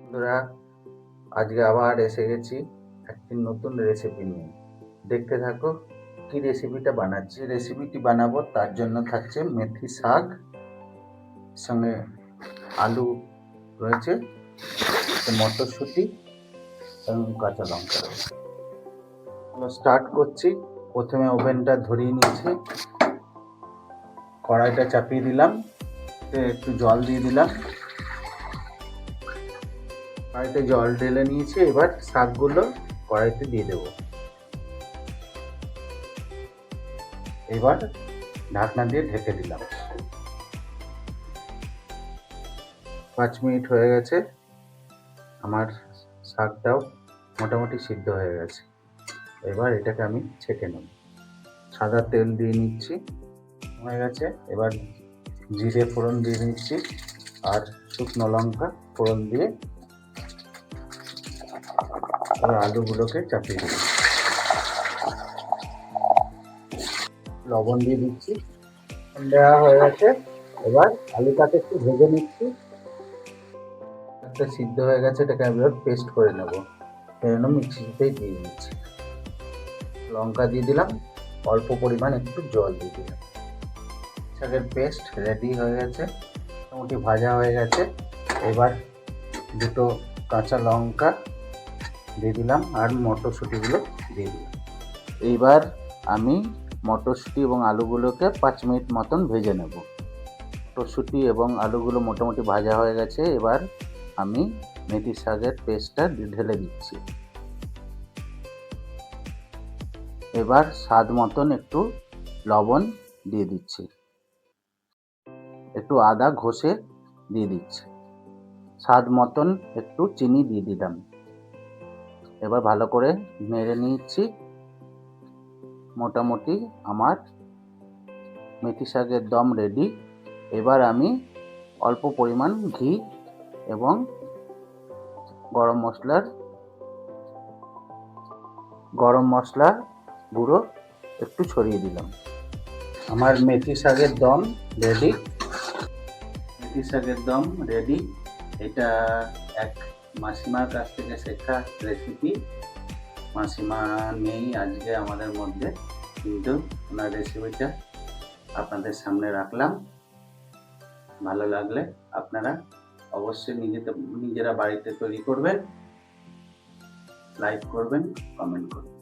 বন্ধুরা, আজকে আবার এসে গেছি একটি নতুন রেসিপি নিয়ে। দেখতে থাকো কি রেসিপিটা বানাচ্ছি। রেসিপিটি বানাবো তার জন্য থাকছে মেথি শাক, সঙ্গে আলু রয়েছে, মটরশুঁটি এবং কাঁচা লঙ্কা রয়েছে। স্টার্ট করছি। প্রথমে ওভেনটা ধরিয়ে নিয়েছি, কড়াইটা চাপিয়ে দিলাম, একটু জল দিয়ে দিলাম, কড়াইতে জল ঢেলে নিয়েছি। এবার শাকগুলো কড়াইতে দিয়ে দেব। এবার ঢাকনা দিয়ে ঢেকে দিলাম। 5 মিনিট হয়ে গেছে, আমার শাকটাও মোটামুটি সিদ্ধ হয়ে গেছে। এবার এটাকে আমি ছেঁকে নেব। সাদা তেল দিয়ে নিচ্ছি, হয়ে গেছে। এবার জিরে ফোড়ন দিয়ে নিচ্ছি আর শুকনো লঙ্কা ফোড়ন দিয়ে এবার আলুগুলোকে চাপিয়ে দিচ্ছি, লবণ দিয়ে দিচ্ছি। দেওয়া হয়ে গেছে। এবার আলুটাকে একটু ভেজে নিচ্ছি। একটা সিদ্ধ হয়ে গেছে, এটাকে আমি এবার পেস্ট করে নেব। সেজন্য মিক্সিতেই দিয়ে দিচ্ছি। লঙ্কা দিয়ে দিলাম, অল্প পরিমাণ একটু জল দিয়ে দিলাম। শাকের পেস্ট রেডি হয়ে গেছে, মোটামুটি ভাজা হয়ে গেছে। এবার দুটো কাঁচা লঙ্কা দিয়ে দিলাম আর মটরশুঁটিগুলো দিয়ে দিলাম। এইবার আমি মটরশুঁটি এবং আলুগুলোকে 5 মিনিট মতন ভেজে নেব। মটরশুঁটি এবং আলুগুলো মোটামুটি ভাজা হয়ে গেছে। এবার আমি মেথি শাকের পেস্টটা ঢেলে দিচ্ছি। এবার স্বাদ মতন একটু লবণ দিয়ে দিচ্ছি, একটু আদা ঘষে দিয়ে দিচ্ছি, স্বাদ মতন একটু চিনি দিয়ে দিলাম। এবার ভালো করে নেড়ে নিচ্ছি। মোটামুটি আমার মেথি শাকের দম রেডি। এবার আমি অল্প পরিমাণ ঘি এবং গরম মশলা গুঁড়ো একটু ছড়িয়ে দিলাম। আমার মেথি শাকের দম রেডি। মেথি শাকের দম রেডি। এটা এক মাসিমার কাছ থেকে শেখা রেসিপি। মাসিমা নেই আজকে আমাদের মধ্যে, কিন্তু ওনার রেসিপিটা আপনাদের সামনে রাখলাম। ভালো লাগলে আপনারা অবশ্যই নিজেরা বাড়িতে তৈরি করবেন, লাইক করবেন, কমেন্ট করবেন।